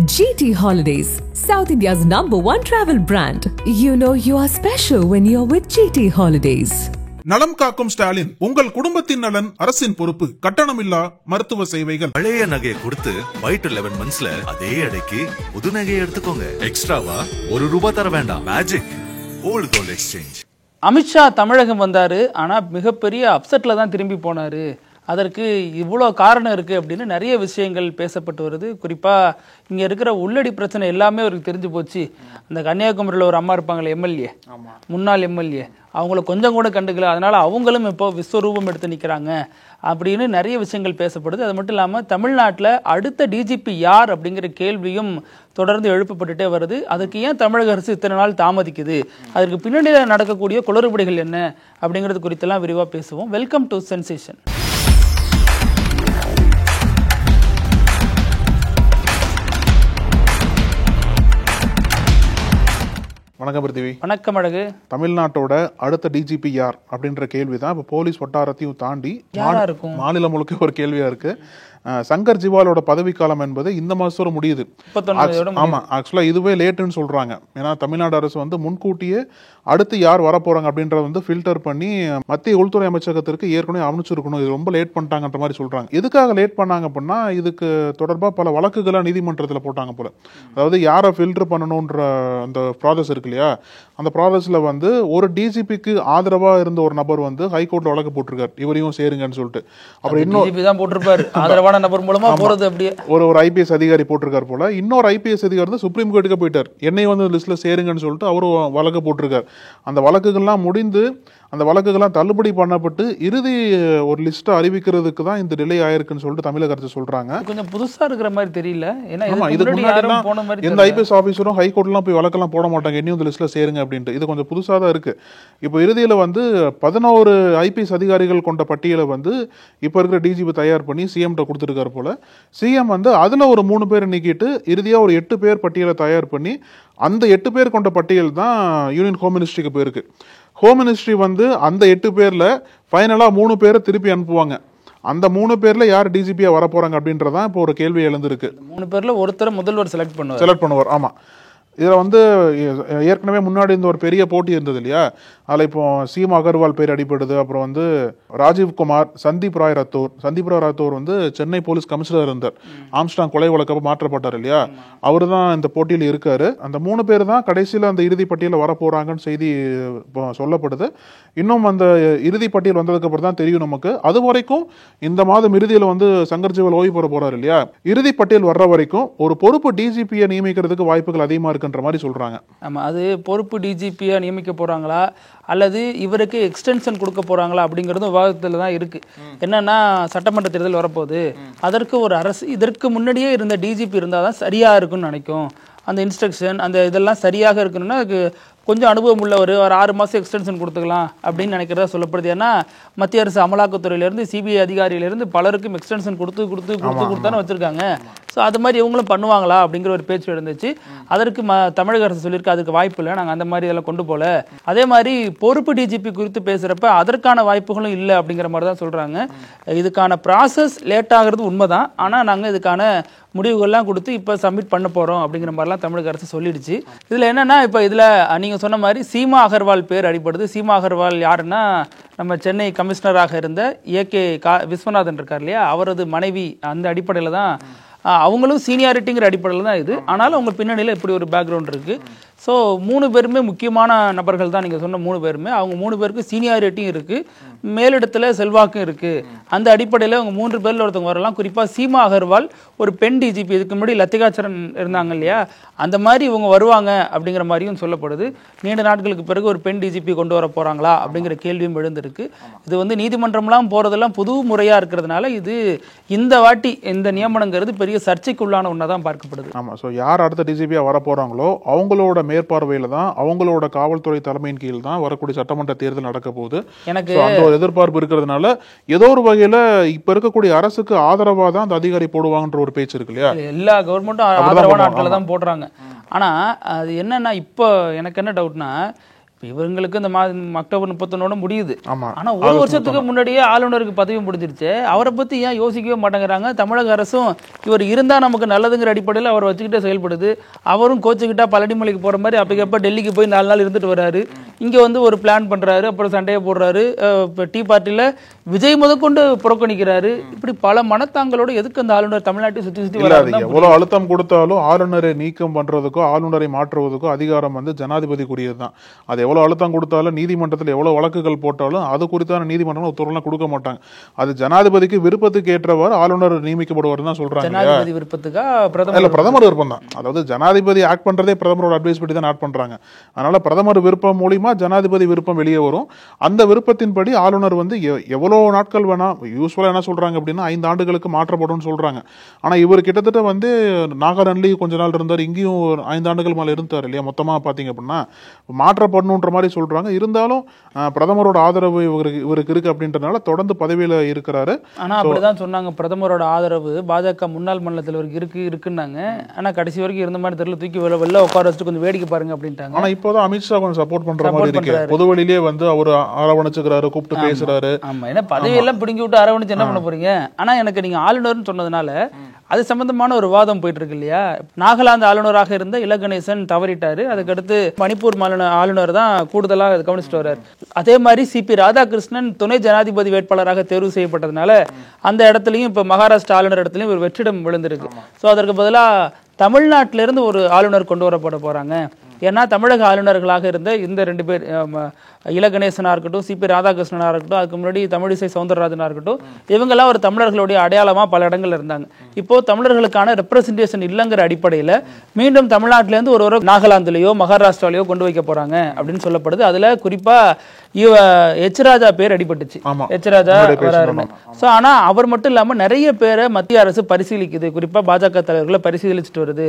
GT Holidays, South India's #1 travel brand. You know you are special when you're with GT Holidays. நலம் காக்கும் ஸ்டாலின், உங்கள் குடும்பத்தின் நலன் அரசின் பொறுப்பு. கட்டணமில்லா மருத்துவ சேவைகள். பழைய நகையை கொடுத்து வைட் 11 மந்த்ஸ்ல அதே அடைக்கு புது நகையை எடுத்துக்கோங்க. எக்ஸ்ட்ராவா ₹1 தர வேண்டாம். Magic old gold exchange. Amit Shah Tamilagam வந்தாரு, ஆனா மிகப்பெரிய அப்செட்ல தான் திரும்பி போனாரு. அதற்கு இவ்வளோ காரணம் இருக்குது அப்படின்னு நிறைய விஷயங்கள் பேசப்பட்டு வருது. குறிப்பாக இங்கே இருக்கிற உள்ளடி பிரச்சனை எல்லாமே அவருக்கு தெரிஞ்சு போச்சு. அந்த கன்னியாகுமரியில் ஒரு அம்மா இருப்பாங்களே, எம்எல்ஏ, முன்னாள் எம்எல்ஏ, அவங்கள கொஞ்சம் கூட கண்டுக்கல. அதனால் அவங்களும் இப்போ விஸ்வரூபம் எடுத்து நிற்கிறாங்க அப்படின்னு நிறைய விஷயங்கள் பேசப்படுது. அது மட்டும் இல்லாமல் தமிழ்நாட்டில் அடுத்த டிஜிபி யார் அப்படிங்கிற கேள்வியும் தொடர்ந்து எழுப்பப்பட்டுட்டே வருது. அதுக்கு ஏன் தமிழக அரசு இத்தனை நாள் தாமதிக்குது, அதற்கு பின்னணியில் நடக்கக்கூடிய குளறுபடிகள் என்ன அப்படிங்கிறது குறித்தெல்லாம் விரிவாக பேசுவோம். Welcome to sensation. வணக்கம் பிருத்திவி. வணக்கம் அழகு. தமிழ்நாட்டோட அடுத்த டிஜிபி யார் அப்படின்ற கேள்விதான் இப்ப போலீஸ் வட்டாரத்தையும் தாண்டி மாநிலம் முழுக்க ஒரு கேள்வியா இருக்கு. சங்கர் ஜிவாலோட பதவிக்காலம் என்பது இந்த மாசத்தோட முடியுது. ஆமா, ஆக்சுவலா இதுவே லேட்டுன்னு சொல்றாங்க. ஏன்னா தமிழ்நாடு அரசு வந்து முன்கூட்டியே அடுத்து யார் வரப்போறாங்க அப்படின்றத ஃபில்டர் பண்ணி மத்திய உள்துறை அமைச்சகத்திற்கு ஏற்கனவே அனுப்பிச்சிருக்கணும். இது ரொம்ப லேட் பண்ணிட்டாங்கன்ற மாதிரி சொல்றாங்க. எதுக்காக லேட் பண்ணாங்க அப்படின்னா, இதுக்கு தொடர்பா பல வழக்குகளை நீதிமன்றத்துல போட்டாங்க போல. அதாவது யாரை ஃபில்டர் பண்ணணும்ன்ற அந்த ப்ராசஸ் இருக்கு இல்லையா, அந்த ப்ராசஸ்ல ஒரு டிஜிபிக்கு ஆதரவா இருந்த ஒரு நபர் ஹைகோர்ட்ல வழக்கு போட்டிருக்காரு, இவரையும் சேருங்கன்னு சொல்லிட்டு. அப்புறம் இன்னும் நபர் மூலமா போறது அப்படியே ஒரு ஐபிஎஸ் அதிகாரி போட்டிருக்காரு போல. இன்னொரு ஐபிஎஸ் அதிகாரி சுப்ரீம் கோர்ட்டுக்கு போயிட்டார், என்னை லிஸ்ட்ல சேருங்கன்னு சொல்லிட்டு அவரு வழக்கு போட்டிருக்காரு. அந்த வழக்குகள்லாம் முடிந்து அந்த வழக்குகள்லாம் தள்ளுபடி பண்ணப்பட்டு இறுதி ஒரு லிஸ்ட் அறிவிக்கிறதுக்கு தான் இந்த டிலே ஆயிருக்குன்னு சொல்லிட்டு தமிழக அரசு சொல்றாங்க. கொஞ்சம் புதுசா இருக்கிற மாதிரி தெரியல. இதுக்கு முன்னாடி எந்த ஐபிஎஸ் ஆபீசரும் ஹைகோர்ட்லாம் போய் வழக்கெல்லாம் போட மாட்டாங்க, என்னையும் இந்த லிஸ்ட்ல சேருங்க அப்படின்ட்டு. இது கொஞ்சம் புதுசா தான் இருக்கு. இப்போ இறுதியில 11 ஐபிஎஸ் அதிகாரிகள் கொண்ட பட்டியலை இப்ப இருக்கிற டிஜிபி தயார் பண்ணி சிஎம் கொடுத்துருக்காரு போல. சிஎம் அதுல ஒரு 3 பேரை நீக்கிட்டு இறுதியா ஒரு 8 பேர் பட்டியலை தயார் பண்ணி அந்த 8 பேர் கொண்ட பட்டியல் தான் யூனியன் ஹோம் மினிஸ்ட்ரிக்கு போயிருக்கு. ஹோம் மினிஸ்ட்ரி அந்த 8 பேர்ல ஃபைனலா 3 பேரை திருப்பி அனுப்புவாங்க. அந்த 3 பேர்ல யார் டிஜிபியா வர போறாங்க அப்படின்றதான் இப்போ ஒரு கேள்வி எழுந்திருக்கு. 3 பேர்ல ஒருத்தர் முதல்வர் செலக்ட் பண்ணுவார். ஆமா, இதுல ஏற்கனவே முன்னாடி இந்த ஒரு பெரிய போட்டி இருந்தது இல்லையா, அதுல இப்போ சீமா அகர்வால் பேர் அடிபடுது. அப்புறம் ராஜீவ்குமார், சந்தீப் ராய் ரத்தோர் சென்னை போலீஸ் கமிஷனர் இருந்தார். ஆம்ஸ்டாங் கொலை வழக்கு மாற்றப்பட்டார் இல்லையா, அவரு தான் இந்த போட்டியில் இருக்காரு. அந்த 3 பேர் தான் கடைசியில் அந்த இறுதி பட்டியல வர போறாங்கன்னு செய்தி சொல்லப்படுது. இன்னும் அந்த இறுதி பட்டியல் வந்ததுக்கு அப்புறம் தான் தெரியும் நமக்கு. அது வரைக்கும் இந்த மாதம் இறுதியில் சங்கர் ஜிவால் ஓய்வு பெற போறாரு இல்லையா, இறுதி பட்டியல் வர்ற வரைக்கும் ஒரு பொறுப்பு டிஜிபியை நியமிக்கிறதுக்கு வாய்ப்புகள் அதிகமா இருக்கு மாதிரி சொல்றாங்க. ஆமா, அது பொறுப்பு டிஜிபியா நியமிக்க போறாங்களா அல்லது இவருக்கு எக்ஸ்டென்ஷன் கொடுக்க போறாங்களா அப்படிங்கிறது விவாதத்துல தான் இருக்கு. என்னன்னா, சட்டமன்ற தேர்தல் வரப்போகுது, அதற்கு ஒரு அரசு இதற்கு முன்னாடியே இருந்த டிஜிபி இருந்தாதான் சரியா இருக்குன்னு நினைக்கும். அந்த இன்ஸ்ட்ரக்ஷன் அந்த இதெல்லாம் சரியாக இருக்கணும்னா அதுக்கு கொஞ்சம் அனுபவம் உள்ள ஒரு 6 மாதம் எக்ஸ்டென்ஷன் கொடுத்துக்கலாம் அப்படின்னு நினைக்கிறதா சொல்லப்படுது. ஏன்னா மத்திய அரசு அமலாக்கத்துறையிலேருந்து சிபிஐ அதிகாரியிலேருந்து பலருக்கும் எக்ஸ்டென்ஷன் கொடுத்தானே வச்சுருக்காங்க. ஸோ அது மாதிரி இவங்களும் பண்ணுவாங்களா அப்படிங்கிற ஒரு பேச்சு இருந்துச்சு. அதற்கு தமிழக அரசு சொல்லியிருக்கு அதுக்கு வாய்ப்பு இல்லை, நாங்கள் அந்த மாதிரி இதெல்லாம் கொண்டு போகல. அதே மாதிரி பொறுப்பு டிஜிபி குறித்து பேசுகிறப்ப அதற்கான வாய்ப்புகளும் இல்லை அப்படிங்கிற மாதிரி தான் சொல்கிறாங்க. இதுக்கான ப்ராசஸ் லேட் ஆகிறது உண்மைதான், ஆனால் நாங்கள் இதுக்கான முடிவுகள்லாம் கொடுத்து இப்போ சப்மிட் பண்ண போகிறோம் அப்படிங்கிற மாதிரிலாம் தமிழக அரசு சொல்லிடுச்சு. இதில் என்னென்னா, இப்போ இதில் நீங்கள் சொன்ன மாதிரி சீமா அகர்வால் பேர் அடிப்படுது. சீமா அகர்வால் யாருன்னா, நம்ம சென்னை கமிஷனராக இருந்த ஏகே விஸ்வநாதன் இருக்கார் இல்லையா, அவரது மனைவி. அந்த அடிப்படையில் தான் அவங்களும் சீனியாரிட்டிங்கிற அடிப்படையில் தான் இது. ஆனாலும் அவங்க பின்னணியில் இப்படி ஒரு பேக்ரவுண்ட் இருக்குது. ஸோ 3 பேருமே முக்கியமான நபர்கள் தான். நீங்கள் சொன்ன 3 பேருமே, அவங்க 3 பேருக்கு சீனியாரிட்டியும் இருக்குது, மேலிடத்தில் செல்வாக்கும் இருக்குது. அந்த அடிப்படையில் அவங்க 3 பேரில் ஒருத்தவங்க வரலாம். குறிப்பாக சீமா அகர்வால் ஒரு பெண் டிஜிபி, இதுக்கு முன்னாடி லத்திகாச்சரன் இருந்தாங்க இல்லையா, அந்த மாதிரி இவங்க வருவாங்க அப்படிங்கிற மாதிரியும் சொல்லப்படுது. நீண்ட நாட்களுக்கு பிறகு ஒரு பெண் டிஜிபி கொண்டு வர போகிறாங்களா அப்படிங்கிற கேள்வியும் எழுந்திருக்கு. இது நீதிமன்றம்லாம் போகிறதெல்லாம் புது முறையாக இருக்கிறதுனால இது இந்த வாட்டி இந்த நியமனங்கிறது பெரிய சர்ச்சைக்குள்ளான ஒன்றா தான் பார்க்கப்படுது. ஆமாம், ஸோ யார் அடுத்த டிஜிபியாக வர போகிறாங்களோ அவங்களோட மேற்பார்வையில தான், அவங்களோட காவல்துறை தலைமையின் கீழ் தான் வரக்கூடிய சட்டமன்ற தேர்தல் நடக்க போகுது. எனக்கு அந்த ஒரு எதிர்பார்ப்பு இருக்கிறதுனால ஏதோ ஒரு வகையில இப்ப இருக்கக்கூடிய அரசுக்கு ஆதரவா தான் அந்த அதிகாரி போடுவாங்கன்ற ஒரு பேச்சு இருக்கு இல்லையா. எல்லா கவர்மெண்ட்டும் ஆதரவான ஆட்களை தான் போடுறாங்க. ஆனா அது என்னன்னா, இப்போ எனக்கு என்ன டவுட்னா, இவங்களுக்கு இந்த அக்டோபர் 31 முடியுது. ஆனா ஒரு வருஷத்துக்கு முன்னாடியே ஆளுநருக்கு பதவி முடிஞ்சிருச்சு. அவரை பத்தி ஏன் யோசிக்கவே மாட்டேங்கிறாங்க? தமிழக அரசும் இவர் இருந்தா நமக்கு நல்லதுங்கிற அடிப்படையில் அவர் வச்சுக்கிட்டே செயல்படுது. அவரும் கோச்சுக்கிட்டா பழனிமலைக்கு போற மாதிரி அப்பக்கப்ப டெல்லிக்கு போய் 4 நாள் இருந்துட்டு வர்றாரு. இங்க வந்து ஒரு பிளான் பண்றாரு, அப்புறம் சண்டையை போடுறாரு. டீ பார்ட்டில விஜய் முதற்கொண்டு புறக்கணிக்கிறாரு. இப்படி பல மனத்தாங்களோட எதுக்கு அந்த ஆளுநர் தமிழ்நாட்டை சுத்தி சுத்தி வராது? எவ்வளவு அழுத்தம் கொடுத்தாலும் ஆளுநரை நீக்கம் பண்றதுக்கோ ஆளுநரை மாற்றுவதற்கோ அதிகாரம் வந்து ஜனாதிபதிக்குரியதுதான். அது எவ்வளவு அழுத்தம் கொடுத்தாலும் நீதிமன்றத்தில் எவ்வளவு வழக்குகள் போட்டாலும் அது குறித்தான நீதிமன்றம் உத்தரவுலாம் கொடுக்க மாட்டாங்க. அது ஜனாதிபதிக்கு விருப்பத்துக்கு ஏற்றவாறு ஆளுநர் நியமிக்கப்படுவார் தான் சொல்றாங்க. ஜனாதிபதி விருப்பத்துக்கா பிரதமர் விருப்பம் தான். அதாவது ஜனாதிபதி ஆக்ட் பண்றதே பிரதமரோட அட்வைஸ் படி தான் ஆக்ட் பண்றாங்க. அதனால பிரதமர் விருப்பம் மூலியமா ஜனாதிபதி விருப்பம் வெளியே வரும். அந்த விருப்பத்தின்படி ஆளுநர் வந்து எவ்வளவு நாட்கள் வேணா, யூஸ்வலா என்ன சொல்றாங்க அப்படின்னா 5 ஆண்டுகளுக்கு மாற்றப்படும் சொல்றாங்க. ஆனா இவர் கிட்டத்தட்ட வந்து நாகாலாந்துலயும் கொஞ்ச நாள் இருந்தார், இங்கேயும் 5 ஆண்டுகள் மேல இருந்தார் இல்லையா? மொத்தமா பாத்தீங்க அப்படின்னா மாற்றப்படணுன்ற மாதிரி சொல்றாங்க. இருந்தாலும் பிரதமரோட ஆதரவு இவருக்கு இருக்கு அப்படின்றதுனால தொடர்ந்து பதவியில இருக்கிறாரு. ஆனா அப்படிதான் சொன்னாங்க, பிரதமரோட ஆதரவு பாஜக முன்னாள் மாநில தலைவருக்கு இருக்குன்னாங்க. ஆனா கடைசி வரைக்கும் இருந்த மாதிரி தெரியல, தூக்கி வெளில உட்கார வச்சுட்டு கொஞ்சம் வேடிக்கை பாருங்க அப்படின்ட்டாங்க. ஆனா இப்போதான் அமித்ஷா கொஞ்சம் சப்போர்ட் பண்ற மாதிரி இருக்கு. பொதுவெளியிலே வந்து அவர் அரவணைச்சுக்கிறாரு, கூப்பிட்டு பேசுறாரு. ஆமா, ஏன்னா பதவியெல்லாம் பிடுங்கி விட்டு அரவணைச்சு என்ன பண்ண போறீங்க? ஆனா எனக்கு நீங்க ஆளுநர்னு சொன்னதுனால அது சம்பந்தமான ஒரு வாதம் போயிட்டு இருக்கு இல்லையா? நாகாலாந்து ஆளுநராக இருந்த இல கணேசன் தவறிட்டாரு. அதுக்கடுத்து மணிப்பூர் ஆளுநர் தான் கூடுதலா கவனிச்சுட்டு வர்றாரு. அதே மாதிரி சிபி ராதாகிருஷ்ணன் துணை ஜனாதிபதி வேட்பாளராக தேர்வு செய்யப்பட்டதுனால அந்த இடத்துலயும் இப்ப மகாராஷ்டிரா ஆளுநர் இடத்துலயும் ஒரு வெற்றிடம் விழுந்திருக்கு. ஸோ அதற்கு பதிலாக தமிழ்நாட்டிலிருந்து ஒரு ஆளுநர் கொண்டு வரப்பட போறாங்க. ஏன்னா தமிழக ஆளுநர்களாக இருந்த இந்த 2 பேர், இல கணேசனா இருக்கட்டும், சிபி ராதாகிருஷ்ணனா இருக்கட்டும், அதுக்கு முன்னாடி தமிழிசை சவுந்தரராஜனா இருக்கட்டும், இவங்கெல்லாம் ஒரு தமிழர்களுடைய அடையாளமா பல இடங்கள்ல இருந்தாங்க. இப்போ தமிழர்களுக்கான ரெப்ரசன்டேஷன் இல்லைங்கிற அடிப்படையில் மீண்டும் தமிழ்நாட்டிலேருந்து ஒரு நாகாலாந்துலயோ மகாராஷ்டிராலயோ கொண்டு வைக்க போறாங்க அப்படின்னு சொல்லப்படுது. அதுல குறிப்பா எச் ராஜா பேர் அடிபட்டுச்சு. எச் ராஜா வராருன்னு. ஸோ ஆனா அவர் மட்டும் இல்லாம நிறைய பேரை மத்திய அரசு பரிசீலிக்குது, குறிப்பா பாஜக தலைவர்களை பரிசீலிச்சுட்டு வருது.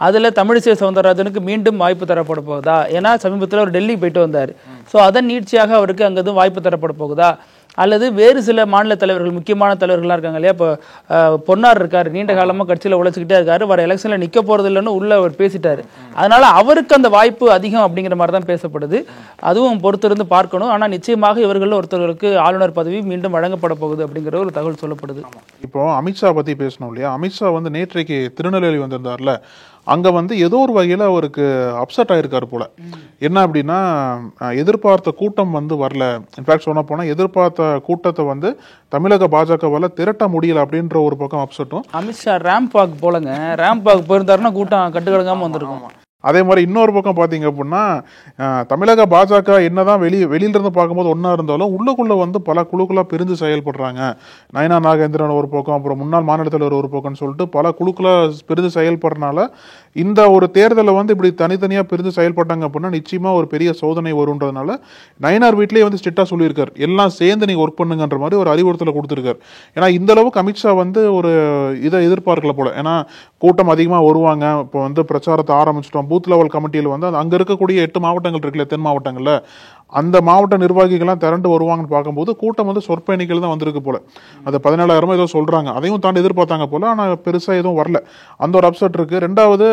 அதுல தமிழிசை சவுந்தரராஜனுக்கு மீண்டும் வாய்ப்பு தரப்பட போகுதா? ஏன்னா சமீபத்தில் அவர் டெல்லி போயிட்டு வந்தார். ஸோ அதன் நீட்சியாக அவருக்கு அங்கே வாய்ப்பு தரப்பட போகுதா? அல்லது வேறு சில மாநில தலைவர்கள், முக்கியமான தலைவர்களாக இருக்காங்க இல்லையா? இப்போ பொன்னார் இருக்காரு, நீண்ட காலமாக கட்சியில் உழைச்சிக்கிட்டே இருக்காரு, வர எலெக்ஷனில் நிற்க போறது இல்லைன்னு உள்ள அவர் பேசிட்டாரு. அதனால அவருக்கு அந்த வாய்ப்பு அதிகம் அப்படிங்கிற மாதிரி தான் பேசப்படுது. அதுவும் பொறுத்திருந்து பார்க்கணும். ஆனால் நிச்சயமாக இவர்கள் ஒருத்தர்களுக்கு ஆளுநர் பதவி மீண்டும் வழங்கப்பட போகுது அப்படிங்கிற ஒரு தகவல் சொல்லப்படுது. இப்போ அமித்ஷா பத்தி பேசணும் இல்லையா? அமித்ஷா வந்து நேற்றைக்கு திருநெல்வேலி வந்திருந்தார்ல, அங்க வந்து ஏதோ ஒரு வகையில அவருக்கு அப்செட் ஆயிருக்காரு போல. என்ன அப்படின்னா, எதிர்பார்த்த கூட்டம் வந்து வரல. இன்ஃபேக்ட் சொன்ன போனா எதிர்பார்த்த கூட்டத்தை வந்து தமிழக பாஜகவால திரட்ட முடியல அப்படின்ற ஒரு பக்கம் அப்செட்டும். அமித்ஷா ரேம்ப் வாக் போலங்க, ரேம்ப் வாக் போயிருந்தாருன்னா கூட்டம் கட்டுக்கடங்காம வந்திருக்கும். அதே மாதிரி இன்னொரு பக்கம் பார்த்தீங்க அப்படின்னா, தமிழக பாஜக என்னதான் வெளியிலிருந்து பார்க்கும்போது ஒன்றா இருந்தாலும் உள்ளுக்குள்ள வந்து பல குழுக்களாக பிரிஞ்சு செயல்படுறாங்க. நயனா நாகேந்திரன் ஒரு பக்கம், அப்புறம் முன்னாள் மாநில தலைவர் ஒரு பக்கம்னு சொல்லிட்டு பல குழுக்களாக பிரிஞ்சு செயல்படுறதுனால இந்த ஒரு தேர்தலை வந்து இப்படி தனித்தனியாக பிரிஞ்சு செயல்பட்டாங்க அப்படின்னா நிச்சயமாக ஒரு பெரிய சோதனை வருன்றதுனால நயனார் வீட்லேயே வந்து ஸ்ட்ரிக்டாக சொல்லியிருக்காரு, எல்லாம் சேர்ந்து நீங்கள் ஒர்க் பண்ணுங்கன்ற மாதிரி ஒரு அறிவுறுத்தலை கொடுத்துருக்காரு. ஏன்னா இந்த அளவுக்கு அமித்ஷா வந்து ஒரு இதை எதிர்பார்க்கல போல. ஏன்னா கூட்டம் அதிகமாக வருவாங்க, இப்போ வந்து பிரச்சாரத்தை ஆரம்பிச்சிட்டோம். பூத் லெவல் கமிட்டியில் வந்து அங்கே இருக்கக்கூடிய 8 மாவட்டங்கள் இருக்குல்ல, தென் மாவட்டங்களில், அந்த மாவட்ட நிர்வாகிகள்லாம் திரண்டு வருவாங்கன்னு பார்க்கும்போது கூட்டம் வந்து சொற்ப எண்ணிக்கையில் தான் வந்திருக்கு போல. அது 17,000 ஏதோ சொல்றாங்க. அதையும் தாண்டி எதிர்பார்த்தாங்க போல. ஆனால் பெருசா எதுவும் வரல. அந்த ஒரு அப்செட் இருக்கு. ரெண்டாவது,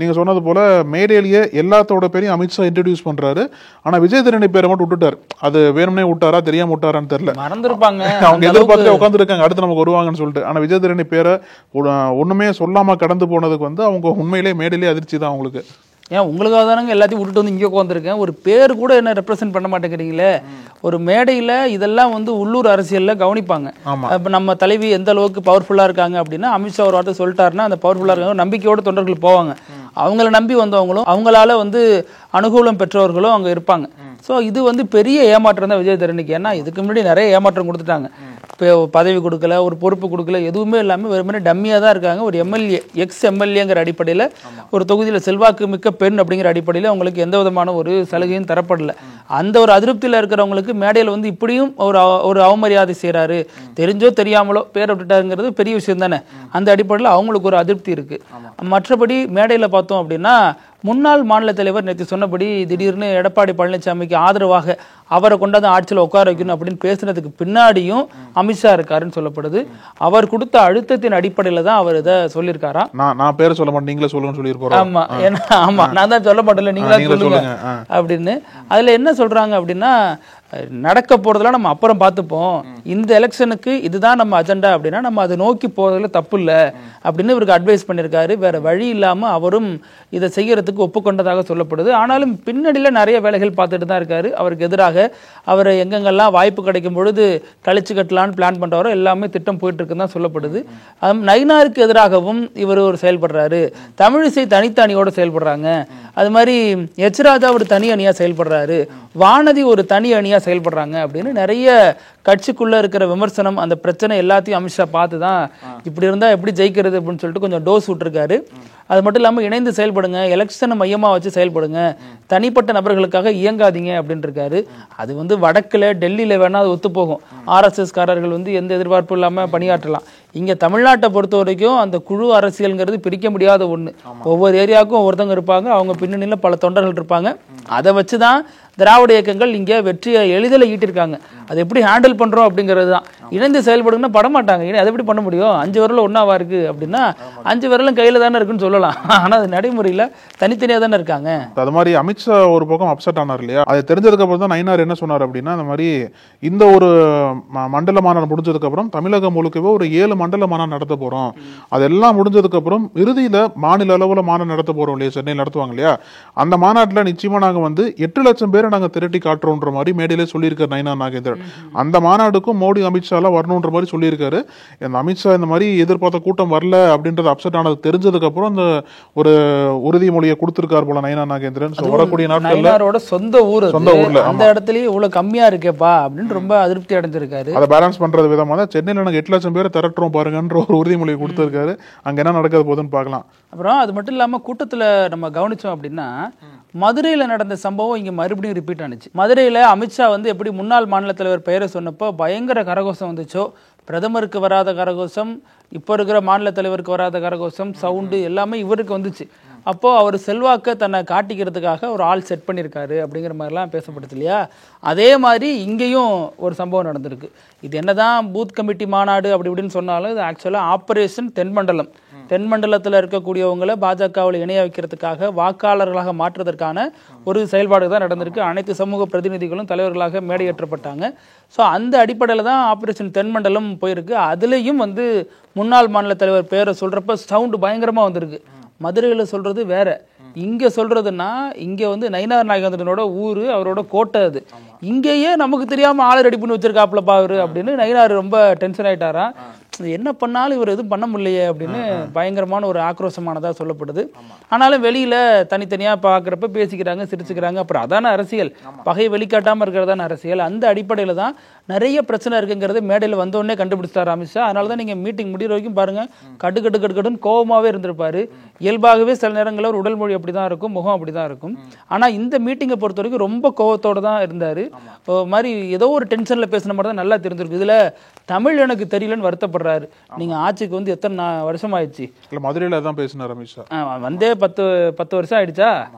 நீங்க சொன்னது போல மேடையிலேயே எல்லாத்தோட பேரையும் அமித்ஷா இன்ட்ரடியூஸ் பண்றாரு. ஆனா விஜய் திரணி பேரை மட்டும் விட்டுட்டாரு. அது வேணும்னே விட்டாரா தெரியாம விட்டாரான்னு தெரியல. மறந்துருப்பாங்க, அவங்க எதிர்பார்த்து உட்காந்து இருக்காங்க அடுத்து நமக்கு வருவாங்கன்னு சொல்லிட்டு. ஆனா விஜய் திரணி பேரை ஒண்ணுமே சொல்லாம கடந்து போனதுக்கு வந்து அவங்க உண்மையிலேயே மேடையிலேயே அதிர்ச்சி தான் அவங்களுக்கு. ஏன் உங்களுக்காக தானங்க எல்லாத்தையும் விட்டுட்டு வந்து இங்கே உட்காந்துருக்கேன், ஒரு பேர் கூட என்ன ரெப்ரசென்ட் பண்ண மாட்டேங்கிறீங்களே. ஒரு மேடையில் இதெல்லாம் வந்து உள்ளூர் அரசியலில் கவனிப்பாங்க. இப்போ நம்ம தலைவி எந்த அளவுக்கு பவர்ஃபுல்லாக இருக்காங்க அப்படின்னா, அமித்ஷா ஒரு வார்த்தை சொல்லிட்டாருன்னா அந்த பவர்ஃபுல்லாக இருக்காங்க நம்பிக்கையோட தொண்டர்கள் போவாங்க. அவங்கள நம்பி வந்தவங்களும் அவங்களால வந்து அனுகூலம் பெற்றவர்களும் அங்கே இருப்பாங்க. ஸோ இது வந்து பெரிய ஏமாற்றம் தான் விஜய் திரணிக்கு. ஏன்னா இதுக்கு முன்னாடி நிறைய ஏமாற்றம் கொடுத்துட்டாங்க. இப்போ பதவி கொடுக்கல, ஒரு பொறுப்பு கொடுக்கல, எதுவுமே இல்லாமல் வெறுமனே டம்மியாக தான் இருக்காங்க. ஒரு எம்எல்ஏ, எக்ஸ் எம்எல்ஏங்கிற அடிப்படையில் ஒரு தொகுதியில் செல்வாக்கு மிக்க பெண் அப்படிங்கிற அடிப்படையில் அவங்களுக்கு எந்த விதமான ஒரு சலுகையும் தரப்படல. அந்த ஒரு அதிருப்தியில இருக்கிறவங்களுக்கு மேடையில் வந்து இப்படியும் ஒரு அவமரியாதை செய்யறாரு, தெரிஞ்சோ தெரியாமலோ பேரை விட்டுட்டாருங்கிறது பெரிய விஷயம் தானே. அந்த அடிப்படையில் அவங்களுக்கு ஒரு அதிருப்தி இருக்கு. மற்றபடி மேடையில் பார்த்தோம் அப்படின்னா முன்னாள் மாநில தலைவர் நேற்று சொன்னபடி திடீர்னு எடப்பாடி பழனிசாமிக்கு ஆதரவாக அவரை கொண்டாந்து ஆட்சியில் உட்கார வைக்கணும் அப்படின்னு பேசுனதுக்கு பின்னாடியும் அமித்ஷா இருக்காருன்னு சொல்லப்படுது. அவர் கொடுத்த அழுத்தத்தின் அடிப்படையில தான் அவர் இதை சொல்லியிருக்காரா. நான் பேரை சொல்ல மாட்டேன், நீங்களே சொல்லுங்க சொல்லியிருக்கோம். ஆமா, ஏன்னா ஆமா நான் தான் சொல்ல மாட்டேன்ல, நீங்களா சொல்லுங்க அப்படின்னு. அதுல என்ன சொல்றாங்க அப்படின்னா, நடக்க போறதெல்லாம் நம்ம அப்புறம் பார்த்துப்போம், இந்த எலெக்ஷனுக்கு இதுதான் நம்ம அஜெண்டா அப்படின்னா நம்ம அதை நோக்கி போறதுல தப்பு இல்லை அப்படின்னு இவருக்கு அட்வைஸ் பண்ணியிருக்காரு. வேற வழி இல்லாம அவரும் இதை செய்யறதுக்கு ஒப்புக்கொண்டதாக சொல்லப்படுது. ஆனாலும் பின்னணியில நிறைய வேலைகள் பார்த்துட்டு தான் இருக்காரு. அவருக்கு எதிராக அவரை எங்கெங்கெல்லாம் வாய்ப்பு கிடைக்கும் பொழுது கழிச்சு கட்டலான்னு பிளான் பண்றவரோ எல்லாமே திட்டம் போயிட்டு இருக்குன்னு தான் சொல்லப்படுது. நயினாருக்கு எதிராகவும் இவர் ஒரு செயல்படுறாரு, தமிழிசை தனித்த அணியோட செயல்படுறாங்க, அது மாதிரி எச் ராஜா ஒரு தனி அணியா செயல்படுறாரு, வானதி ஒரு தனி அணியா செயல்படுறாங்க அப்படின்னு நிறைய கட்சிக்குள்ள இருக்கிற விமர்சனம், அந்த பிரச்சனை எல்லாத்தையும் அமித்ஷா பார்த்து தான் இப்படி இருந்தா எப்படி ஜெயிக்கிறது அப்படின்னு சொல்லிட்டு கொஞ்சம் டோஸ் விட்டுருக்காரு. அது மட்டும் இல்லாமல் இணைந்து செயல்படுங்க, எலெக்ஷனை மையமாக வச்சு செயல்படுங்க, தனிப்பட்ட நபர்களுக்காக இயங்காதீங்க அப்படின்னு இருக்காரு. அது வந்து வடக்கில் டெல்லியில் வேணா அது ஒத்து போகும், ஆர்எஸ்எஸ் காரர்கள் வந்து எந்த எதிர்பார்ப்பும் இல்லாமல் பணியாற்றலாம். இங்கே தமிழ்நாட்டை பொறுத்த வரைக்கும் அந்த குழு அரசியல்ங்கிறது பிரிக்க முடியாத ஒன்று. ஒவ்வொரு ஏரியாவுக்கும் ஒவ்வொருத்தவங்க இருப்பாங்க, அவங்க பின்னணியில் பல தொண்டர்கள் இருப்பாங்க. அதை வச்சு தான் திராவிட இயக்கங்கள் இங்கே வெற்றியை எளிதில் ஈட்டிருக்காங்க. அதை எப்படி ஹேண்டில் பண்ணுறோம் அப்படிங்கிறது தான். இணைந்து செயல்படுங்கன்னா படமாட்டாங்க, இனி அதை எப்படி பண்ண முடியும், 5 விரலும் ஒன்றாவா இருக்குது அப்படின்னா 5 விரலும் கையில் தானே இருக்குன்னு சொல்லலாம். ஆனால் அது நடைமுறையில் தனித்தனியாக தானே இருக்காங்க. அது மாதிரி அமித்ஷா ஒரு பக்கம் அப்செட் ஆனார் இல்லையா, அது தெரிஞ்சதுக்கு அப்புறம் தான் நயினார் என்ன சொன்னார் அப்படின்னா, அந்த மாதிரி இந்த ஒரு மண்டல மாநாடு முடிஞ்சதுக்கு அப்புறம் தமிழகம் முழுக்கவே ஒரு 7 மண்டல மாநாடு நடத்த போறோம், அதெல்லாம் முடிஞ்சதுக்கு அப்புறம் இறுதியில மாநில அளவுல மாநாடு நடத்த போறோம் இல்லையா, சென்னையில் நடத்துவாங்க இல்லையா, அந்த மாநாட்டில் நிச்சயமா நாங்க வந்து 8 லட்சம் பேரை நாங்க திரட்டி காட்டுறோன்ற மாதிரி மேடையிலே சொல்லியிருக்காரு நயினார் நாகேந்திரன். அந்த மாநாடுக்கும் மோடி அமித்ஷா எல்லாம் வரணுன்ற மாதிரி சொல்லியிருக்காரு. இந்த அமித்ஷா இந்த மாதிரி எதிர்பார்த்த கூட்டம் வரல அப்படின்றது அப்செட் ஆனது தெரிஞ்சதுக்கு அப்புறம் அந்த ஒரு உறுதிமொழியை கொடுத்திருக்காரு போல நயினார் நாகேந்திரன். வரக்கூடிய நாட்கள்ல சொந்த ஊர்ல அந்த இடத்துலயே இவ்வளவு கம்மியா இருக்கேப்பா அப்படின்னு ரொம்ப அதிருப்தி அடைஞ்சிருக்காரு. அதை பேலன்ஸ் பண்றது விதமா தான் சென்னையில நாங்க 8 லட்சம் பேரை திரட்டுறோம் பாருங்கன்ற ஒரு உறுதிமொழியை கொடுத்திருக்காரு. அங்க என்ன நடக்காது போதுன்னு பார்க்கலாம். அப்புறம் அது மட்டும் இல்லாம கூட்டத்துல நம்ம கவனிச்சோம் அப்படின்னா, மதுரையில நடந்த சம்பவம் இங்க மறுபடியும் ரிப்பீட் ஆனிச்சு. மதுரையில அமித்ஷா வந்து எப்படி முன்னாள் மாநில தலைவர் பெயரை சொன்னப்போ பயங்கர கரகோஷம் வந்துச்சோ, பிரதமருக்கு வராத கரகோஷம், இப்போ இருக்கிற மாநில தலைவருக்கு வராத கரகோஷம், சவுண்டு எல்லாமே இவருக்கு வந்துச்சு. அப்போ அவர் செல்வாக்க தன்னை காட்டிக்கிறதுக்காக ஒரு ஆள் செட் பண்ணியிருக்காரு அப்படிங்கிற மாதிரிலாம் பேசப்படுது இல்லையா. அதே மாதிரி இங்கேயும் ஒரு சம்பவம் நடந்திருக்கு. இது என்னதான் பூத் கமிட்டி மாநாடு அப்படி இப்படின்னு சொன்னாலும் இது ஆக்சுவலாக ஆபரேஷன் தென்மண்டலம். தென்மண்டலத்தில் இருக்கக்கூடியவங்களை பாஜகவில் இணைய வைக்கிறதுக்காக வாக்காளர்களாக மாற்றுவதற்கான ஒரு செயல்பாடு தான் நடந்திருக்கு. அனைத்து சமூக பிரதிநிதிகளும் தலைவர்களாக மேடையேற்றப்பட்டாங்க. ஸோ அந்த அடிப்படையில் தான் ஆபரேஷன் தென்மண்டலம் போயிருக்கு. அதுலேயும் வந்து முன்னாள் மாநில தலைவர் பேரை சொல்கிறப்ப சவுண்டு பயங்கரமாக வந்திருக்கு. மதுரையில் சொல்கிறது வேற, இங்கே சொல்கிறதுனா இங்கே வந்து நயினார் நாகேந்திரனோட ஊர், அவரோட கோட்டை. அது இங்கேயே நமக்கு தெரியாமல் ஆளு ரெடி பண்ணி வச்சிருக்காப்புல பாரு அப்படின்னு நயினார் ரொம்ப டென்ஷன் ஆகிட்டாரா. என்ன பண்ணாலும் இவர் எதுவும் பண்ண முடியலையே அப்படின்னு பயங்கரமான ஒரு ஆக்ரோஷமானதாக சொல்லப்படுது. ஆனாலும் வெளியில தனித்தனியா பார்க்குறப்ப பேசிக்கிறாங்க, சிரிச்சுக்கிறாங்க. அப்புறம் அதான அரசியல், பகை வெளிக்காட்டாமல் இருக்கிறதான அரசியல். அந்த அடிப்படையில் தான் நிறைய பிரச்சனை இருக்குங்கிறது மேடையில் வந்தோடனே கண்டுபிடிச்சார் அமித்ஷா. அதனால தான் நீங்கள் மீட்டிங் முடிகிற வரைக்கும் பாருங்க, கடுன்னு கோபமாகவே இருந்திருப்பாரு. இயல்பாகவே சில நேரங்களில் ஒரு உடல் மொழி அப்படி தான் இருக்கும், முகம் அப்படி தான் இருக்கும். ஆனால் இந்த மீட்டிங்கை பொறுத்த வரைக்கும் ரொம்ப கோபத்தோடு தான் இருந்தார். மாதிரி ஏதோ ஒரு டென்ஷனில் பேசின மாதிரி தான் நல்லா தெரிஞ்சிருக்கு. இதில் தமிழ் எனக்கு தெரியலன்னு வருத்தப்படுறாரு. நீங்க ஆட்சிக்கு வந்து எத்தனை வருஷம் ஆயிடுச்சு? மதுரையில தான் பேசினார் அமித்ஷா. வந்தே 10 வருஷம் ஆயிடுச்சா?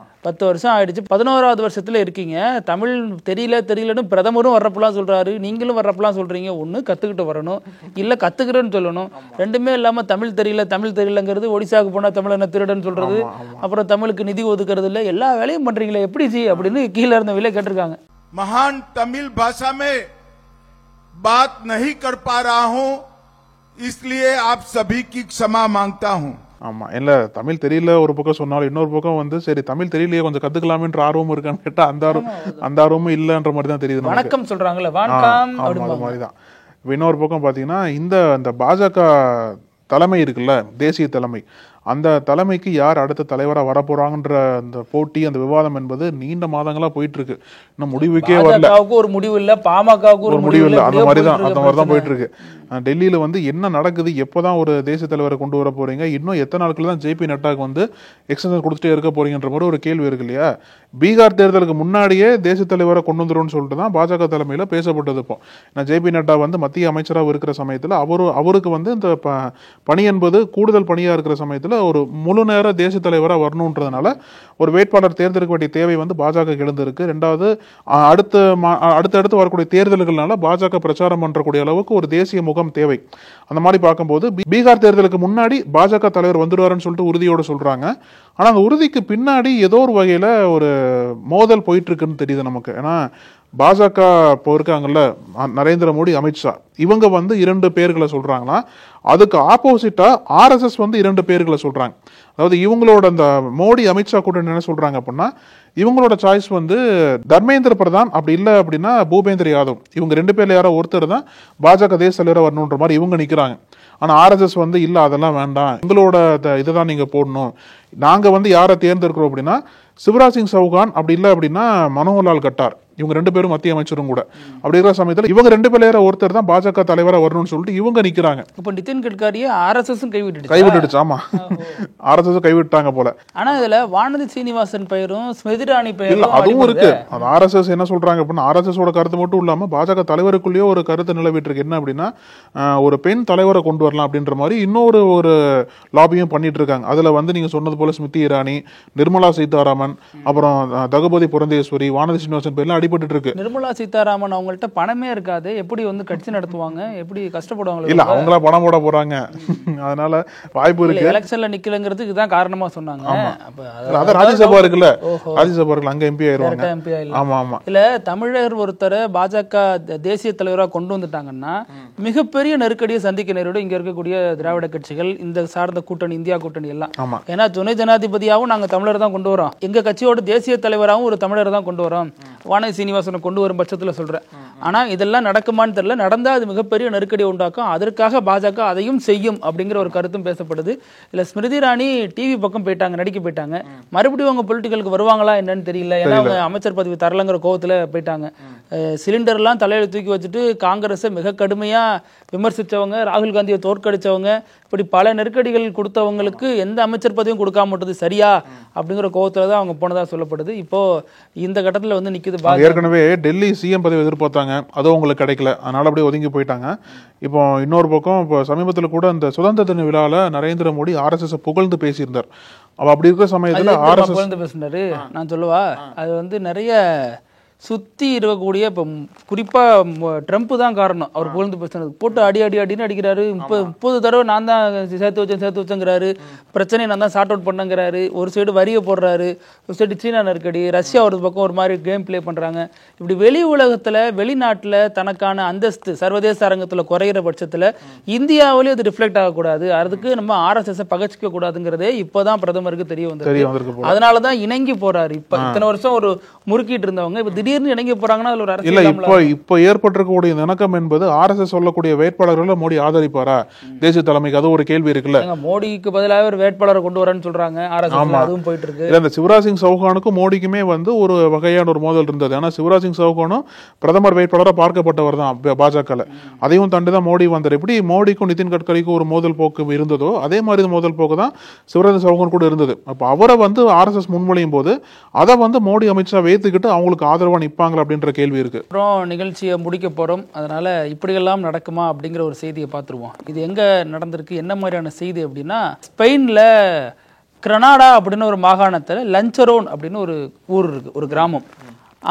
10 வருஷம் ஆயிடுச்சு. 11வது வருஷத்துல இருக்கீங்க. தமிழ் தெரியலன்னு பிரதமரும் வர்றப்பெல்லாம் சொல்றாரு, நீங்களும் வர்றப்பெல்லாம் சொல்றீங்க. ஒண்ணு கத்துக்கிட்டு வரணும், இல்ல கத்துக்கிறேன்னு சொல்லணும். ரெண்டுமே இல்லாம தமிழ் தெரியலங்கிறது, ஒடிசாவுக்கு போனா தமிழ் என்ன திருடன்னு சொல்றது, அப்புறம் தமிழுக்கு நிதி ஒதுக்குறது இல்ல, எல்லா வேலையும் பண்றீங்களே எப்படி ஜி அப்படின்னு கீழே இருந்தவங்களே கேட்டிருக்காங்க. महान तमिल भाषा में बात नहीं कर पा रहा हूं, इसलिए आप सभी की क्षमा मांगता हूं. ஆமா, இல்ல தமிழ் தெரியல ஒரு பக்கம் சொன்னாலும் இன்னொரு பக்கம் வந்து சரி தமிழ் தெரியலையே கொஞ்சம் கத்துக்கலாமேன்ற ஆர்வம் இருக்கான்னு கேட்டா அந்த ஆர்வமும் இல்லன்ற மாதிரி தான் தெரியுது. வணக்கம் சொல்றாங்கல்ல, வணக்கம் அது மாதிரிதான். இன்னொரு பக்கம் பாத்தீங்கன்னா இந்த பாஜக தலைமை இருக்குல்ல, தேசிய தலைமை, அந்த தலைமைக்கு யார் அடுத்த தலைவரா வரப்போறாங்கன்ற அந்த போட்டி, அந்த விவாதம் என்பது நீண்ட மாதங்களா போயிட்டு இருக்கு. இன்னும் முடிவுக்கே வரல. ஒரு முடிவு இல்ல, பாமகவுக்கு ஒரு முடிவு இல்ல. அந்த மாதிரிதான் போயிட்டு இருக்கு. டெல்லியில வந்து என்ன நடக்குது, எப்போதான் ஒரு தேசிய தலைவரை கொண்டு வர போறீங்க, இன்னும் எத்தனை நாட்கள் தான் ஜேபி நட்டாக்கு வந்து எக்ஸ்டென்ஷன் கொடுத்துட்டே இருக்க போறீங்கன்ற மாதிரி ஒரு கேள்வி இருக்கு இல்லையா. பீகார் தேர்தலுக்கு முன்னாடியே தேசிய தலைவரை கொண்டு வந்துரும்னு சொல்லிட்டு தான் பாஜக தலைமையில பேசப்பட்டது. இப்போ நான் ஜேபி நட்டா வந்து மத்திய அமைச்சராக இருக்கிற சமயத்தில் அவருக்கு வந்து இந்த பணி என்பது கூடுதல் பணியா இருக்கிற சமயத்தில் ஒரு முழு நேர தேசிய தலைவராக வரணுன்றதுனால ஒரு வேட்பாளர் தேர்ந்தெடுக்க வேண்டிய தேவை வந்து பாஜக எழுந்திருக்கு. ரெண்டாவது அடுத்தடுத்து வரக்கூடிய தேர்தல்கள்னால பாஜக பிரச்சாரம் பண்றக்கூடிய அளவுக்கு ஒரு தேசிய முகம் தேவை. அந்த மாதிரி பார்க்கும்போது பீகார் தேர்தலுக்கு முன்னாடி பாஜக தலைவர் வந்துடுவாருன்னு சொல்லிட்டு உறுதியோடு சொல்றாங்க. ஆனா அந்த உறுதிக்கு பின்னாடி ஏதோ ஒரு வகையில ஒரு மோதல் போயிட்டு இருக்குன்னு தெரியுது நமக்கு. ஏன்னா பாஜக இப்போ இருக்காங்கல்ல, நரேந்திர மோடி, அமித்ஷா, இவங்க வந்து 2 பேர்களை சொல்றாங்களா, அதுக்கு ஆப்போசிட்டா RSS வந்து 2 பேர்களை சொல்றாங்க. அதாவது இவங்களோட அந்த மோடி அமித்ஷா கூட்டணி என்ன சொல்றாங்க அப்படின்னா, இவங்களோட சாய்ஸ் வந்து தர்மேந்திர பிரதான், அப்படி இல்லை அப்படின்னா பூபேந்திர யாதவ், இவங்க 2 பேர்ல யாரோ ஒருத்தர் தான் பாஜக தேசிய தலைவராக வரணுன்ற மாதிரி இவங்க நிற்கிறாங்க. ஆனால் RSS வந்து இல்லை, அதெல்லாம் வேண்டாம், எங்களோட இதை தான் நீங்கள் போடணும், நாங்கள் வந்து யாரை தேர்ந்தெடுக்கிறோம் அப்படின்னா சிவராஜ் சிங் சௌகான், அப்படி இல்லை அப்படின்னா மனோகர்லால் கட்டார், இவங்க 2 பேரும் மத்திய அமைச்சரும் கூட. அப்படி இருக்கிற சமயத்தில் இவங்க 2 பேர் ஒருத்தர் தான் பாஜக தலைவராக வரணும்னு சொல்லிட்டு இவங்க நிற்கிறாங்க. இப்போ நிதின் கட்காரியை RSS கைவிட்டுடுச்சு. ஆமா, RSS கைவிட்டாங்க போல. ஆனா இதுல வானதி சீனிவாசன் பெயரும் ஸ்மிருதி இரானி பெயரும் அதுவும் இருக்கு. அது RSS என்ன சொல்றாங்க அப்படின்னா, RSS ஓட கருத்து மட்டும் இல்லாம பாஜக தலைவருக்குள்ளேயே ஒரு கருத்து நிலவிட்டு இருக்கு. என்ன அப்படின்னா, ஒரு பெண் தலைவரை கொண்டு வரலாம் அப்படின்ற மாதிரி இன்னொரு லாபியும் பண்ணிட்டு இருக்காங்க. அதுல வந்து நீங்க சொன்னது போல ஸ்மிருதி இரானி, நிர்மலா சீதாராமன், அப்புறம் தகுபதி புரந்தேஸ்வரி, வானதி சீனிவாசன் பேர்லாம் அடிபட்டு இருக்கு. நிர்மலா சீதாராமன் அவங்கள்ட்ட பணமே இருக்காது, எப்படி வந்து கட்சி நடத்துவாங்க, எப்படி கஷ்டப்படுவாங்க? இல்ல, அவங்களா பணம் போட போறாங்க, அதனால வாய்ப்பு இருக்கு. எலெக்ஷன்ல நிக்கலங்கிறதுக்கு இதுதான் காரணமா சொன்னாங்க. அத ராஜ்யசபா இருக்குல்ல, ராஜ்யசபா இருக்குல்ல, அங்க எம்பி ஆயிருவாங்க. ஆமா ஆமா. இல்ல, தமிழர் ஒருத்தரை பாஜக தேசிய தலைவரா கொண்டு வந்துட்டாங்கன்னா மிகப்பெரிய நெருக்கடியை சந்திக்க நேரிடும் இங்க இருக்கக்கூடிய திராவிட கட்சிகள், இந்த சார்ந்த கூட்டணி, இந்தியா கூட்டணி எல்லாம். ஏன்னா துணை ஜனாதிபதியாவும் நாங்க தமிழர் தான் கொண்டு வரோம், எங்க கட்சியோட தேசிய தலைவராகவும் ஒரு தமிழர் தான் கொண்டு வரோம், வானதி சீனிவாசனை கொண்டு வரும் பட்சத்தில் சொல்றேன். ஆனா இதெல்லாம் நடக்குமான்னு தெரியல. நடந்தா அது மிகப்பெரிய நெருக்கடியை உண்டாக்கும். அதற்காக பாஜக அதையும் செய்யும் அப்படிங்கிற ஒரு கருத்தும் பேசப்படுது. இல்ல, ஸ்மிருதி இரானி டிவி பக்கம் போயிட்டாங்க, நடிக்க போயிட்டாங்க. மறுபடியும் அவங்க பொலிட்டிக்கலுக்கு வருவாங்களா என்னன்னு தெரியல. ஏன்னா அவங்க அமைச்சர் பதவி தரலங்கிற கோவத்துல போயிட்டாங்க. சிலிண்டர்லாம் தலையில தூக்கி வச்சுட்டு காங்கிரஸை மிக கடுமையா விமர்சிச்சவங்க, ராகுல் காந்தியை தோற்கடிச்சவங்க, இப்படி பல நெருக்கடிகள் கொடுத்தவங்களுக்கு எந்த அமைச்சர் பதவியும் கொடுக்காம விட்டது சரியா அப்படிங்கிற கோவத்துல தான் அவங்க போனதா சொல்லப்படுது. இப்போ இந்த கட்டத்துல வந்து நிக்குது. ஏற்கனவே டெல்லி சிஎம் பதவி எதிர்பார்த்தாங்க, அதுவும் உங்களுக்கு கிடைக்கல, அதனால அப்படியே ஒதுங்கி போயிட்டாங்க. இப்போ இன்னொரு பக்கம் இப்போ சமீபத்தில் கூட இந்த சுதந்திர தின விழாவில் நரேந்திர மோடி RSS புகழ்ந்து பேசியிருந்தார். அப்படி இருக்கிற சமயத்தில் RSS புகழ்ந்து பேசினாரு. நான் சொல்லவா, அது வந்து நிறைய சுத்தி இருக்கக்கூடிய இப்போ குறிப்பா ட்ரம்ப் தான் காரணம். அவர் புகழ்ந்து பேசுனது போட்டு அடின்னு அடிக்கிறாரு. 30 தடவை நான் தான் சேர்த்து வச்சேங்கிறாரு, பிரச்சனையை நான் தான் சார்ட் அவுட் பண்ணங்கிறாரு. ஒரு சைடு வரியை போடுறாரு, ஒரு சைடு சீனா நெருக்கடி, ரஷ்யா ஒரு பக்கம் ஒரு மாதிரி கேம் பிளே பண்றாங்க. இப்படி வெளி உலகத்துல, வெளிநாட்டுல தனக்கான அந்தஸ்து சர்வதேச அரங்கத்துல குறையிற பட்சத்துல இந்தியாவிலேயே அது ரிஃப்ளெக்ட் ஆகக்கூடாது, அதுக்கு நம்ம RSS பகச்சிக்க கூடாதுங்கிறதே இப்பதான் பிரதமருக்கு தெரிய வந்திருக்கு. அதனாலதான் இணங்கி போறாரு. இப்ப இத்தனை வருஷம் ஒரு முறுக்கிட்டு இருந்தவங்க இப்ப இணங்கி போறாங்கன்னா அதுல ஒரு அரசியல் இல்ல. இப்போ ஏற்பட்டிருக்கக்கூடிய இணக்கம் என்பது RSS சொல்லக்கூடிய வேட்பாளர்களை மோடி ஆதரிப்பாரா தேசிய தலைமைக்கு, அது ஒரு கேள்வி இருக்குல்ல. மோடிக்கு பதிலாக ஒரு வேட்பாளரை கொண்டு வரேன்னு சொல்றாங்க RSS, அதுவும் போயிட்டு இருக்கு. இல்ல, இந்த சிவராஜ் சிங் சௌகானுக்கும் மோடிக்குமே வந்து ஒரு வகையான ஒரு மோதல் இருந்தது. ஆனா சிவராஜ் சிங் சௌகானும் பிரதமர் வேட்பாளராக பார்க்கப்பட்டவர் தான் பாஜக. அதையும் தாண்டி தான் மோடி வந்தார். எப்படி மோடிக்கும் நிதின் கட்கரிக்கும் ஒரு மோதல் போக்கு இருந்ததோ அதே மாதிரி மோதல் போக்கு தான் சிவராஜ் சௌகான் கூட இருந்தது. அப்ப அவரை வந்து RSS முன்மொழியும் போது அதை வந்து மோடி, அமித்ஷா வேத்துக்கிட்டு அவங்களுக்கு ஆதரவா நிப்பாங்களா அப்படின்ற கேள்வி இருக்கு. அப்புறம் நிகழ்ச்சியை முடிக்க போறோம், அதனால இப்படியெல்லாம் நடக்குமா அப்படிங்கிற ஒரு செய்தியை பார்த்துருவோம். இது எங்க நடந்திருக்கு, என்ன மாதிரியான செய்தி அப்படின்னா, ஸ்பெயின்ல கிரனாடா அப்படின்னு ஒரு மாகாணத்துல லஞ்சரோன் அப்படின்னு ஒரு ஊர் இருக்கு, ஒரு கிராமம்.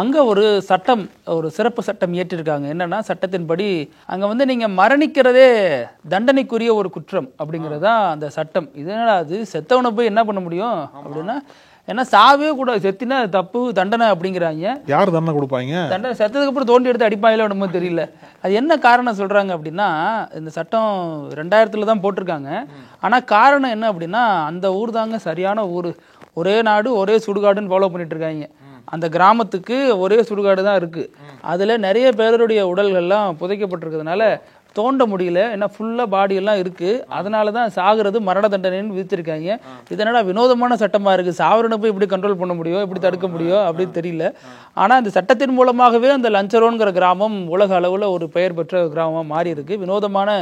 அங்க ஒரு சட்டம், ஒரு சிறப்பு சட்டம் இயற்றிருக்காங்க. என்னன்னா, சட்டத்தின்படி அங்க வந்து நீங்க மரணிக்கிறதே தண்டனைக்குரிய ஒரு குற்றம் அப்படிங்கிறது தான் அந்த சட்டம். இதனால அது செத்தவனை போய் என்ன பண்ண முடியும் அப்படின்னா, ஏன்னா சாவே கூட, செத்தினா தப்பு, தண்டனை அப்படிங்கிறாங்க. யார் தண்டனை கொடுப்பாங்க? தண்டனை செத்ததுக்கு அப்புறம் தோண்டி எடுத்து அடிப்பாங்களோ என்னமோ தெரியல. அது என்ன காரணம் சொல்றாங்க அப்படின்னா, இந்த சட்டம் 2000 தான் போட்டிருக்காங்க. ஆனா காரணம் என்ன அப்படின்னா, அந்த ஊர் தாங்க சரியான ஊர், ஒரே நாடு ஒரே சுடுகாடுன்னு ஃபாலோ பண்ணிட்டு இருக்காங்க. அந்த கிராமத்துக்கு ஒரே சுடுகாடு தான் இருக்கு. அதுல நிறைய பேருடைய உடல்கள்லாம் புதைக்கப்பட்டிருக்கிறதுனால தோண்ட முடியல, ஏன்னா ஃபுல்லா பாடி எல்லாம் இருக்கு, அதனாலதான் சாகுறது மரண தண்டனைன்னு விதிச்சிருக்காங்க. இதனால வினோதமான சட்டமா இருக்கு, சாவரனை போய் இப்படி கண்ட்ரோல் பண்ண முடியும், எப்படி தடுக்க முடியும் அப்படின்னு தெரியல. ஆனா இந்த சட்டத்தின் மூலமாகவே அந்த லஞ்சரோன்கிற கிராமம் உலக அளவுல ஒரு பெயர் பெற்ற கிராமமா மாறி இருக்கு. வினோதமான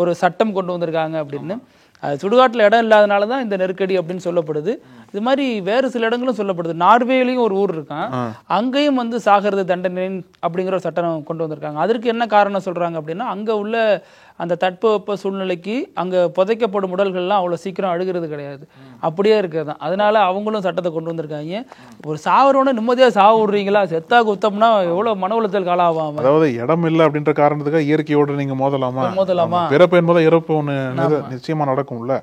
ஒரு சட்டம் கொண்டு வந்திருக்காங்க அப்படின்னு. சுடுகாட்டில் இடம் இல்லாதனால தான் இந்த நெருக்கடி அப்படின்னு சொல்லப்படுது. இது மாதிரி வேறு சில இடங்களும் சொல்லப்படுது. நார்வேலையும் ஒரு ஊர் இருக்கான், அங்கேயும் வந்து சாகிறது தண்டனை அப்படிங்கிற ஒரு சட்டம் கொண்டு வந்திருக்காங்க. அதற்கு என்ன காரணம் சொல்றாங்க அப்படின்னா, அங்க உள்ள அந்த தட்பவெப்ப சூழ்நிலைக்கு அங்க புதைக்கப்படும் உடல்கள்லாம் அவ்வளவு சீக்கிரம் அழுகிறது கிடையாது, அப்படியே இருக்கிறதான். அதனால அவங்களும் சட்டத்தை கொண்டு வந்திருக்காங்க. ஒரு சாவரோட நிம்மதியா சாவ விடுறீங்களா, செத்தா குத்தம்னா எவ்வளவு மன உளைச்சல் காலாவாம. அதாவது இடம் இல்லை அப்படின்ற காரணத்துக்காக இயற்கையோடு நீங்க மோதலாமா? பிறப்பு என்பதை இறப்பு ஒண்ணு நிச்சயமா நடக்கும்ல.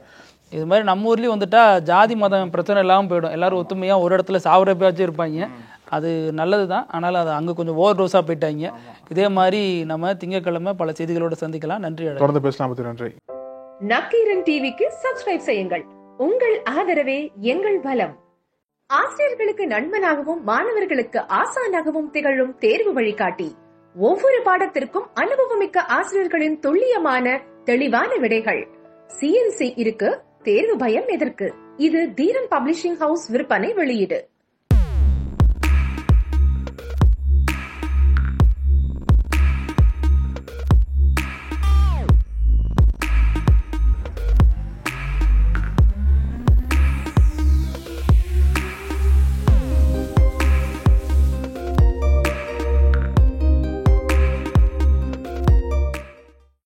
இது மாதிரி நம்ம ஊர்லயும் வந்துட்டா ஜாதி மதம் பிரச்சனை இல்லாமல் போயிடும். எல்லாரும் ஒத்துமையா ஒரு இடத்துல சாவரப்பாச்சும் இருப்பாங்க, அது நல்லதுதான். ஆனாலும் அது அங்க கொஞ்சம் ஓவர் டோஸா போயிட்டாங்க. இதே மாதிரி நம்ம திங்கட்கிழமை பல செய்திகளோட சந்திக்கலாம். நன்றி. தொடர்ந்து பேசலாம். நன்றி. நக்கீரன் டிவிக்கு சப்ஸ்கிரைப் செய்யுங்கள். உங்கள் ஆதரவே எங்கள் பலம். ஆசிரியர்களுக்கு நண்பனாகவும் மாணவர்களுக்கு ஆசானாகவும் திகழும் தேர்வு வழிகாட்டி. ஒவ்வொரு பாடத்திற்கும் அனுபவமிக்க ஆசிரியர்களின் துல்லியமான தெளிவான விடைகள். CNC இருக்கு, தேர்வு பயம் எதற்கு? இது தீரன் பப்ளிஷிங் ஹவுஸ் விற்பனை வெளியீடு.